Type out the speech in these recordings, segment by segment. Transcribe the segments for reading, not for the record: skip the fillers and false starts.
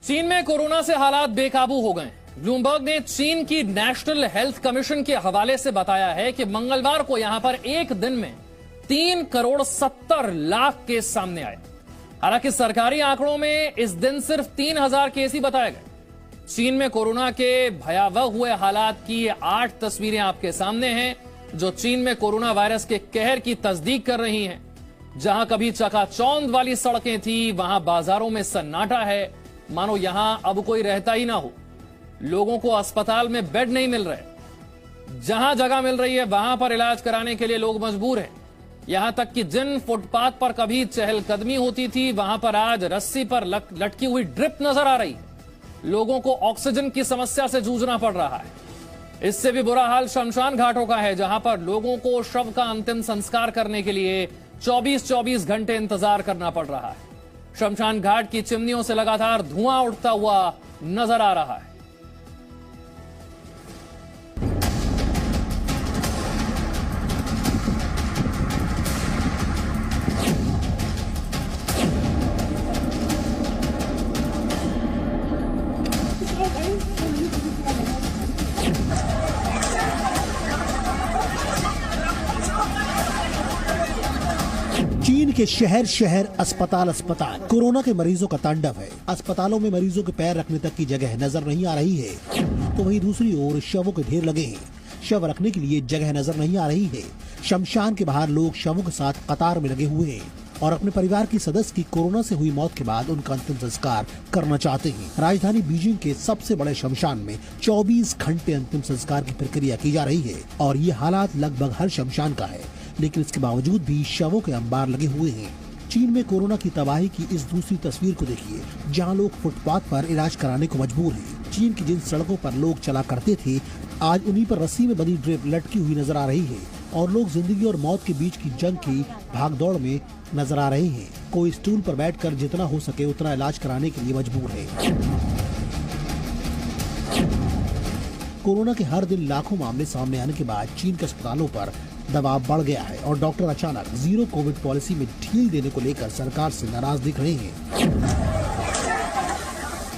चीन में कोरोना से हालात बेकाबू हो गए। ब्लूमबर्ग ने चीन की नेशनल हेल्थ कमीशन के हवाले से बताया है कि मंगलवार को यहां पर एक दिन में 3,70,00,000 केस सामने आए। हालांकि सरकारी आंकड़ों में इस दिन सिर्फ 3,000 केस ही बताए गए। चीन में कोरोना के भयावह हुए हालात की 8 तस्वीरें आपके सामने हैं, जो चीन में कोरोना वायरस के कहर की तस्दीक कर रही हैं। जहां कभी चकाचौंध वाली सड़कें थी, वहां बाजारों में सन्नाटा है, मानो यहां अब कोई रहता ही ना हो। लोगों को अस्पताल में बेड नहीं मिल रहे। जहां जगह मिल रही है वहां पर इलाज कराने के लिए लोग मजबूर हैं। यहां तक कि जिन फुटपाथ पर कभी चहलकदमी होती थी, वहां पर आज रस्सी पर लटकी हुई ड्रिप नजर आ रही है। लोगों को ऑक्सीजन की समस्या से जूझना पड़ रहा है। इससे भी बुरा हाल शमशान घाटों का है, जहां पर लोगों को शव का अंतिम संस्कार करने के लिए 24-24 घंटे इंतजार करना पड़ रहा है। शमशान घाट की चिमनियों से लगातार धुआं उठता हुआ नजर आ रहा है। चीन के शहर शहर, अस्पताल अस्पताल, कोरोना के मरीजों का तांडव है। अस्पतालों में मरीजों के पैर रखने तक की जगह नजर नहीं आ रही है, तो वहीं दूसरी ओर शवों के ढेर लगे हैं। शव रखने के लिए जगह नजर नहीं आ रही है। शमशान के बाहर लोग शवों के साथ कतार में लगे हुए हैं और अपने परिवार की सदस्य की कोरोना से हुई मौत के बाद उनका अंतिम संस्कार करना चाहते हैं। राजधानी बीजिंग के सबसे बड़े शमशान में 24 घंटे अंतिम संस्कार की प्रक्रिया की जा रही है और ये हालात लगभग हर शमशान का है, लेकिन इसके बावजूद भी शवों के अंबार लगे हुए हैं। चीन में कोरोना की तबाही की इस दूसरी तस्वीर को देखिए, जहां लोग फुटपाथ पर इलाज कराने को मजबूर हैं। चीन की जिन सड़कों पर लोग चला करते थे, आज उन्हीं पर रस्सी में बंधी ड्रिप लटकी हुई नजर आ रही है और लोग जिंदगी और मौत के बीच की जंग की भागदौड़ में नजर आ रहे हैं। कोई स्टूल पर बैठकर जितना हो सके उतना इलाज कराने के लिए मजबूर है। कोरोना के हर दिन लाखों मामले सामने आने के बाद चीन के अस्पतालों पर दबाव बढ़ गया है और डॉक्टर अचानक जीरो कोविड पॉलिसी में ढील देने को लेकर सरकार से नाराज दिख रहे हैं।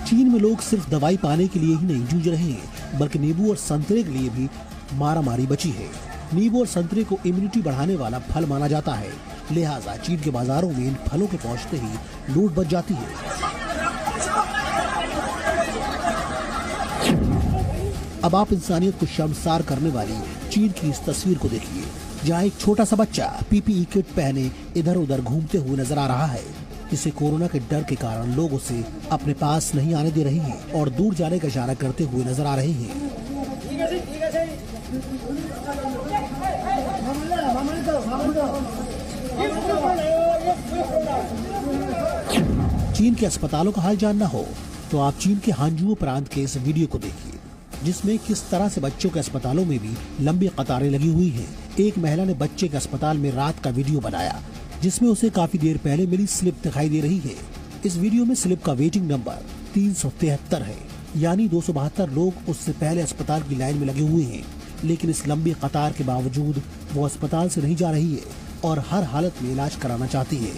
चीन में लोग सिर्फ दवाई पाने के लिए ही नहीं जूझ रहे हैं, बल्कि नींबू और संतरे के लिए भी मारामारी बची है। नींबू और संतरे को इम्यूनिटी बढ़ाने वाला फल माना जाता है, लिहाजा चीन के बाजारों में इन फलों के पहुंचते ही लूट बच जाती है। अब आप इंसानियत को शर्मसार करने वाली चीन की इस तस्वीर को देखिए, जहाँ एक छोटा सा बच्चा पीपीई किट पहने इधर उधर घूमते हुए नजर आ रहा है, जिसे कोरोना के डर के कारण लोग उसे अपने पास नहीं आने दे रहे हैं और दूर जाने का इशारा करते हुए नजर आ रहे हैं। चीन के अस्पतालों का हाल जानना हो तो आप चीन के हांजू प्रांत के इस वीडियो को देखिए, जिसमें किस तरह से बच्चों के अस्पतालों में भी लंबी कतारें लगी हुई हैं। एक महिला ने बच्चे के अस्पताल में रात का वीडियो बनाया, जिसमें उसे काफी देर पहले मिली स्लिप दिखाई दे रही है। इस वीडियो में स्लिप का वेटिंग नंबर 373 है, यानी 272 लोग उससे पहले अस्पताल की लाइन में लगे हुए हैं। लेकिन इस लंबी कतार के बावजूद वो अस्पताल से नहीं जा रही है और हर हालत में इलाज कराना चाहती है।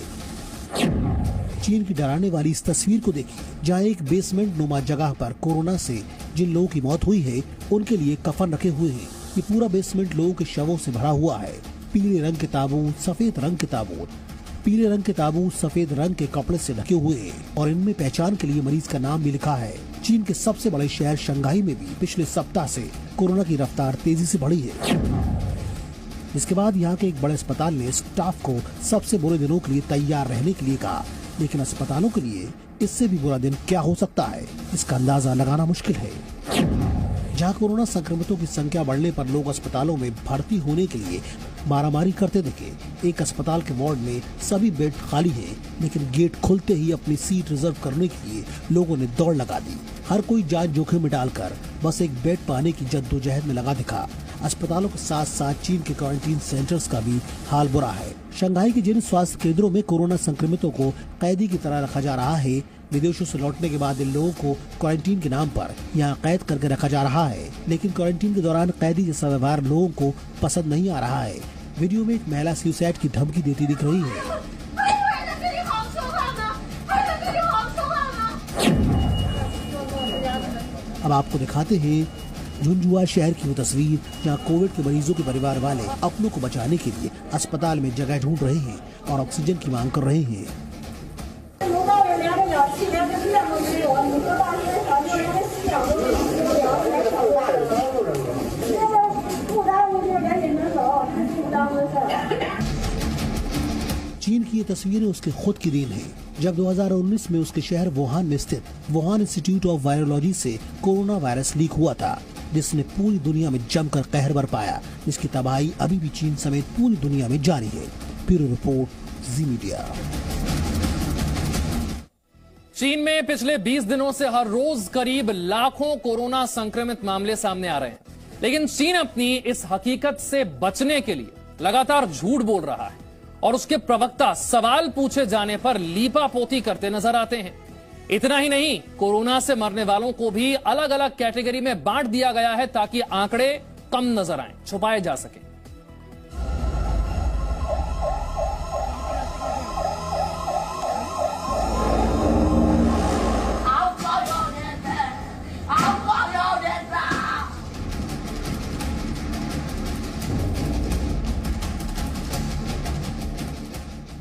चीन की डराने वाली इस तस्वीर को देखिए, जहाँ एक बेसमेंट नुमा जगह पर कोरोना से जिन लोगों की मौत हुई है उनके लिए कफन रखे हुए हैं। ये पूरा बेसमेंट लोगों के शवों से भरा हुआ है। पीले रंग के ताबूत, सफेद रंग के ताबूत, पीले रंग के ताबूत सफेद रंग के कपड़े से ढके हुए हैं और इनमें पहचान के लिए मरीज का नाम भी लिखा है। चीन के सबसे बड़े शहर शंघाई में भी पिछले सप्ताह से कोरोना की रफ्तार तेजी से बढ़ी है। इसके बाद यहाँ के एक बड़े अस्पताल ने स्टाफ को सबसे बुरे दिनों के लिए तैयार रहने के लिए कहा, लेकिन अस्पतालों के लिए इससे भी बुरा दिन क्या हो सकता है, इसका अंदाजा लगाना मुश्किल है। जहां कोरोना संक्रमितों की संख्या बढ़ने पर लोग अस्पतालों में भर्ती होने के लिए मारामारी करते दिखे। एक अस्पताल के वार्ड में सभी बेड खाली हैं, लेकिन गेट खुलते ही अपनी सीट रिजर्व करने के लिए लोगों ने दौड़ लगा दी। हर कोई जान जोखिम में डालकर बस एक बेड पाने की जद्दोजहद में लगा दिखा। अस्पतालों के साथ साथ चीन के क्वारंटीन सेंटर्स का भी हाल बुरा है। शंघाई के जिन स्वास्थ्य केंद्रों में कोरोना संक्रमितों को कैदी की तरह रखा जा रहा है, विदेशों से लौटने के बाद इन लोगों को क्वारंटीन के नाम पर यहाँ कैद करके रखा जा रहा है। लेकिन क्वारंटीन के दौरान कैदी जैसा व्यवहार लोगों को पसंद नहीं आ रहा है। वीडियो में एक महिला सुसाइड की धमकी देती दिख रही है। अब आपको दिखाते हैं झुंझुआ शहर की वो तस्वीर जहाँ कोविड के मरीजों के परिवार वाले अपनों को बचाने के लिए अस्पताल में जगह ढूंढ रहे हैं और ऑक्सीजन की मांग कर रहे हैं। चीन की ये तस्वीरें उसके खुद की देन है। जब 2019 में उसके शहर वुहान में स्थित वुहान इंस्टीट्यूट ऑफ वायरोलॉजी से कोरोना वायरस लीक हुआ था, जिसने पूरी दुनिया में जमकर कहर बरपाया, जिसकी तबाही अभी भी चीन समेत पूरी दुनिया में जारी है। ब्यूरो रिपोर्ट, जी मीडिया। चीन में पिछले 20 दिनों से हर रोज करीब लाखों कोरोना संक्रमित मामले सामने आ रहे हैं, लेकिन चीन अपनी इस हकीकत से बचने के लिए लगातार झूठ बोल रहा है और उसके प्रवक्ता सवाल पूछे जाने पर लीपापोती करते नजर आते हैं। इतना ही नहीं, कोरोना से मरने वालों को भी अलग अलग कैटेगरी में बांट दिया गया है ताकि आंकड़े कम नजर आएं, छुपाए जा सके।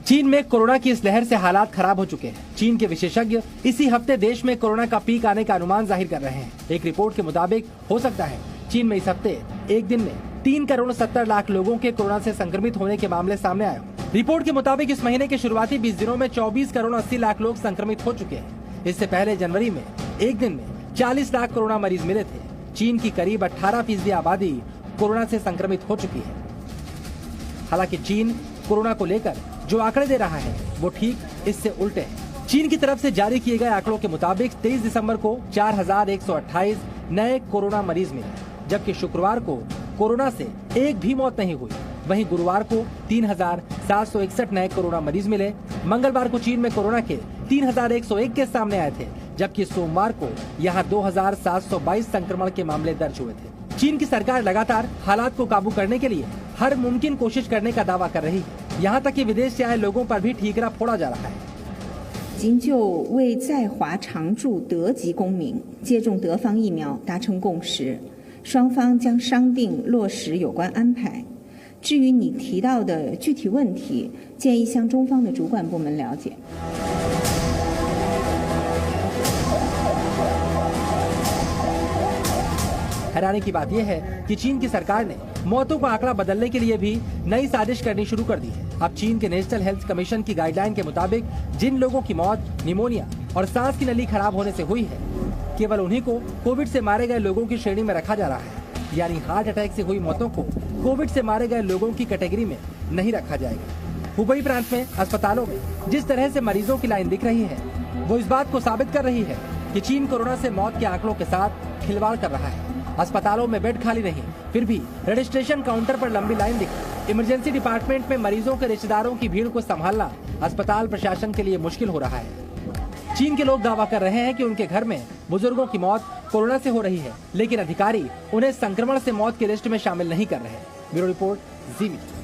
चीन में कोरोना की इस लहर से हालात खराब हो चुके हैं। चीन के विशेषज्ञ इसी हफ्ते देश में कोरोना का पीक आने का अनुमान जाहिर कर रहे हैं। एक रिपोर्ट के मुताबिक हो सकता है चीन में इस हफ्ते एक दिन में 3 करोड़ 70 लाख लोगों के कोरोना से संक्रमित होने के मामले सामने आए। रिपोर्ट के मुताबिक इस महीने के शुरुआती 20 दिनों में 24 करोड़ 80 लाख लोग संक्रमित हो चुके हैं। इससे पहले जनवरी में एक दिन में 40 लाख कोरोना मरीज मिले थे। चीन की करीब 18% आबादी कोरोना से संक्रमित हो चुकी है। हालांकि चीन कोरोना को लेकर जो आंकड़े दे रहा है वो ठीक इससे उल्टे हैं। चीन की तरफ से जारी किए गए आंकड़ों के मुताबिक 23 दिसंबर को 4128 नए कोरोना मरीज मिले, जबकि शुक्रवार को कोरोना से एक भी मौत नहीं हुई। वहीं गुरुवार को 3761 नए कोरोना मरीज मिले। मंगलवार को चीन में कोरोना के 3101 केस सामने आए थे, जबकि सोमवार को यहाँ 2722 संक्रमण के मामले दर्ज हुए थे। चीन की सरकार लगातार हालात को काबू करने के लिए हर मुमकिन कोशिश करने का दावा कर रही है। यहाँ तक कि विदेश से आए लोगों पर भी ठीकरा फोड़ा जा रहा है। 仅就为在华常住德籍公民接种德方疫苗达成共识，双方将商定落实有关安排。至于你提到的具体问题，建议向中方的主管部门了解。 हैरानी की बात यह है कि चीन की सरकार ने मौतों का आंकड़ा बदलने के लिए भी नई साजिश करनी शुरू कर दी है। अब चीन के नेशनल हेल्थ कमीशन की गाइडलाइन के मुताबिक जिन लोगों की मौत निमोनिया और सांस की नली खराब होने से हुई है, केवल उन्हीं को कोविड से मारे गए लोगों की श्रेणी में रखा जा रहा है। यानी हार्ट अटैक से हुई मौतों को कोविड से मारे गए लोगों की कैटेगरी में नहीं रखा जाएगा। हुबई प्रांत में अस्पतालों में जिस तरह से मरीजों की लाइन दिख रही है, वो इस बात को साबित कर रही है कि चीन कोरोना से मौत के आंकड़ों के साथ खिलवाड़ कर रहा है। अस्पतालों में बेड खाली नहीं, फिर भी रजिस्ट्रेशन काउंटर पर लंबी लाइन दिखी। इमरजेंसी डिपार्टमेंट में मरीजों के रिश्तेदारों की भीड़ को संभालना अस्पताल प्रशासन के लिए मुश्किल हो रहा है। चीन के लोग दावा कर रहे हैं कि उनके घर में बुजुर्गों की मौत कोरोना से हो रही है, लेकिन अधिकारी उन्हें संक्रमण से मौत की लिस्ट में शामिल नहीं कर रहे। ब्यूरो रिपोर्ट, जी मीडिया।